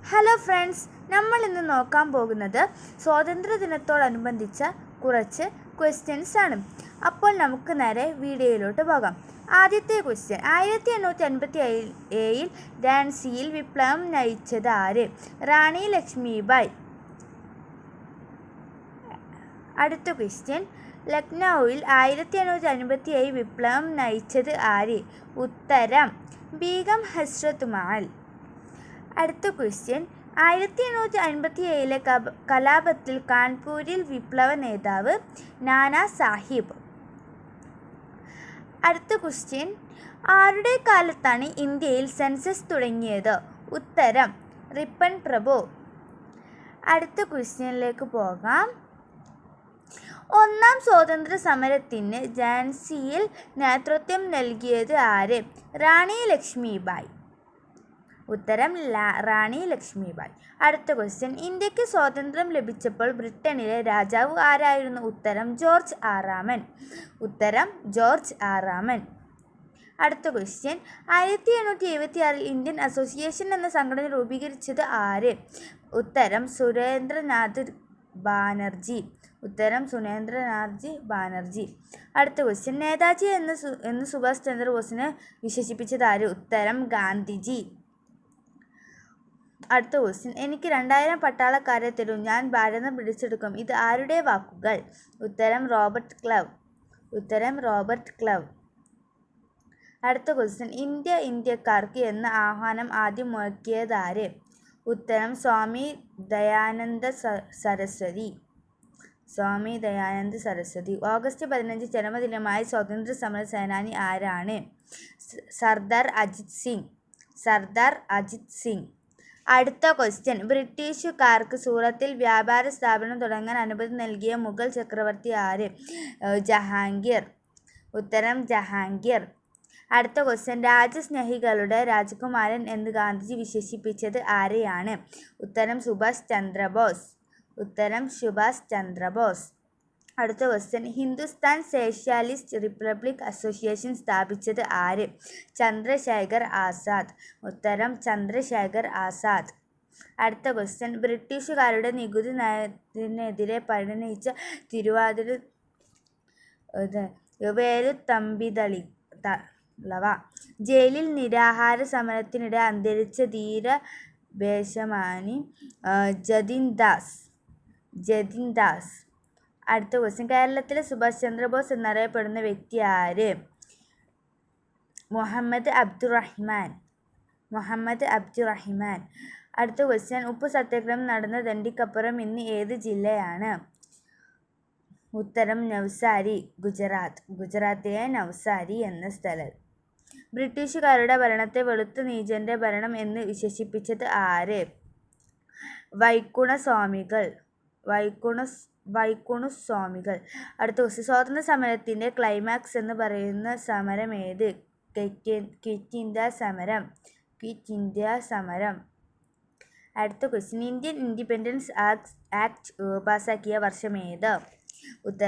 Hello friends, നമ്മൾ ഇന്ന് നോക്കാൻ പോകുന്നത് സ്വാതന്ത്ര്യദിനത്തോടനുബന്ധിച്ച കുറച്ച് ക്വസ്റ്റ്യൻസ് ആണ്. അപ്പോൾ നമുക്ക് നേരെ വീഡിയോയിലോട്ട് പോകാം. ആദ്യത്തെ ക്വസ്റ്റ്യൻ, 1857 ഝാൻസിയിൽ വിപ്ലവം നയിച്ചത് ആര്? റാണി ലക്ഷ്മിബായ്. അടുത്ത ക്വസ്റ്റ്യൻ, ലക്നൌവിൽ 1857 വിപ്ലവം നയിച്ചത് ആര്? ഉത്തരം ബീഗം ഹസ്രത്ത് മഹൽ. അടുത്ത ക്വസ്റ്റ്യൻ, 1857 കലാപത്തിൽ കാൺപൂരിൽ വിപ്ലവ നേതാവ് നാനാ സാഹിബ്. അടുത്ത ക്വസ്റ്റ്യൻ, ആരുടെ കാലത്താണ് ഇന്ത്യയിൽ സെൻസസ് തുടങ്ങിയത്? ഉത്തരം റിപ്പൺ പ്രഭു. അടുത്ത ക്വസ്റ്റ്യനിലേക്ക് പോകാം. ഒന്നാം സ്വാതന്ത്ര്യ സമരത്തിന് ഝാൻസിയിൽ നേതൃത്വം നൽകിയത് ആര്? റാണി ലക്ഷ്മിബായ്. ഉത്തരം റാണി ലക്ഷ്മിബായ്. അടുത്ത ക്വസ്റ്റ്യൻ, ഇന്ത്യക്ക് സ്വാതന്ത്ര്യം ലഭിച്ചപ്പോൾ ബ്രിട്ടനിലെ രാജാവ് ആരായിരുന്നു? ഉത്തരം ജോർജ് ആറാമൻ. ഉത്തരം ജോർജ് ആറാമൻ. അടുത്ത ക്വസ്റ്റ്യൻ, 1876 ഇന്ത്യൻ അസോസിയേഷൻ എന്ന സംഘടന രൂപീകരിച്ചത് ആര്? ഉത്തരം സുരേന്ദ്രനാഥ് ബാനർജി. ഉത്തരം സുരേന്ദ്രനാഥ് ബാനർജി. അടുത്ത ക്വസ്റ്റ്യൻ, നേതാജി എന്ന് സുഭാഷ് ചന്ദ്രബോസിനെ വിശേഷിപ്പിച്ചത് ആര്? ഉത്തരം ഗാന്ധിജി. അടുത്ത ക്വസ്റ്റ്യൻ, എനിക്ക് 2000 പട്ടാളക്കാരെ തരൂ, ഞാൻ ഭാരതം പിടിച്ചെടുക്കും. ഇത് ആരുടെ വാക്കുകൾ? ഉത്തരം റോബർട്ട് ക്ലൈവ്. ഉത്തരം റോബർട്ട് ക്ലൈവ്. അടുത്ത ക്വസ്റ്റ്യൻ, ഇന്ത്യക്കാർക്ക് എന്ന ആഹ്വാനം ആദ്യം മുഴക്കിയത് ആര്? ഉത്തരം സ്വാമി ദയാനന്ദ സരസ്വതി. സ്വാമി ദയാനന്ദ സരസ്വതി. ഓഗസ്റ്റ് 15 ജന്മദിനമായ സ്വാതന്ത്ര്യ സമര സേനാനി ആരാണ്? സർദാർ അജിത് സിംഗ്. സർദാർ അജിത് സിംഗ്. അടുത്ത ക്വസ്റ്റ്യൻ, ബ്രിട്ടീഷുകാർക്ക് സൂറത്തിൽ വ്യാപാര സ്ഥാപനം തുടങ്ങാൻ അനുമതി നൽകിയ മുഗൾ ചക്രവർത്തി ആര്? ജഹാംഗീർ. ഉത്തരം ജഹാംഗീർ. അടുത്ത ക്വസ്റ്റ്യൻ, രാജ്യസ്നേഹികളുടെ രാജകുമാരൻ എന്ന് ഗാന്ധിജി വിശേഷിപ്പിച്ചത് ആരെയാണ്? ഉത്തരം സുഭാഷ് ചന്ദ്രബോസ്. ഉത്തരം സുഭാഷ് ചന്ദ്രബോസ്. അടുത്ത question, Hindustan socialist republic association സ്ഥാപിച്ചത് ആര്? ചന്ദ്രശേഖർ ആസാദ്. ഉത്തരം ചന്ദ്രശേഖർ ആസാദ്. അടുത്ത ക്വസ്റ്റ്യൻ, ബ്രിട്ടീഷുകാരുടെ നികുതി നയത്തിനെതിരെ പരിണയിച്ച തിരുവാതിര വേലുത്തമ്പിതളവ. ജയിലിൽ നിരാഹാര സമരത്തിനിടെ അന്തരിച്ച ധീര ദേശാഭിമാനി ജതിൻ ദാസ്. അടുത്ത ക്വസ്റ്റ്യൻ, കേരളത്തിലെ സുഭാഷ് ചന്ദ്രബോസ് എന്നറിയപ്പെടുന്ന വ്യക്തി ആര്? മുഹമ്മദ് അബ്ദുറഹിമാൻ. മുഹമ്മദ് അബ്ദുറഹിമാൻ. അടുത്ത ക്വസ്റ്റ്യൻ, ഉപ്പു സത്യാഗ്രഹം നടന്ന ദണ്ഡിക്കപ്പുറം ഇന്ന് ഏത് ജില്ലയാണ്? ഉത്തരം നവ്സാരി, ഗുജറാത്ത്. ഗുജറാത്തിലെ നവ്സാരി എന്ന സ്ഥലം. ബ്രിട്ടീഷുകാരുടെ ഭരണത്തെ വെളുത്ത നീചന്റെ ഭരണം എന്ന് വിശേഷിപ്പിച്ചത് ആര്? വൈക്കുണസ്വാമികൾ. അടുത്ത ക്വസ്റ്റ്യൻ, സ്വാതന്ത്ര്യ സമരത്തിന്റെ ക്ലൈമാക്സ് എന്ന് പറയുന്ന സമരം ഏത്? ക്വിറ്റ് ഇന്ത്യ സമരം. ക്വിറ്റ് ഇന്ത്യ സമരം. അടുത്ത ക്വസ്റ്റ്യൻ, ഇന്ത്യൻ ഇൻഡിപെൻഡൻസ് ആക്ട് പാസാക്കിയ വർഷം ഏത്? ഉത്തരം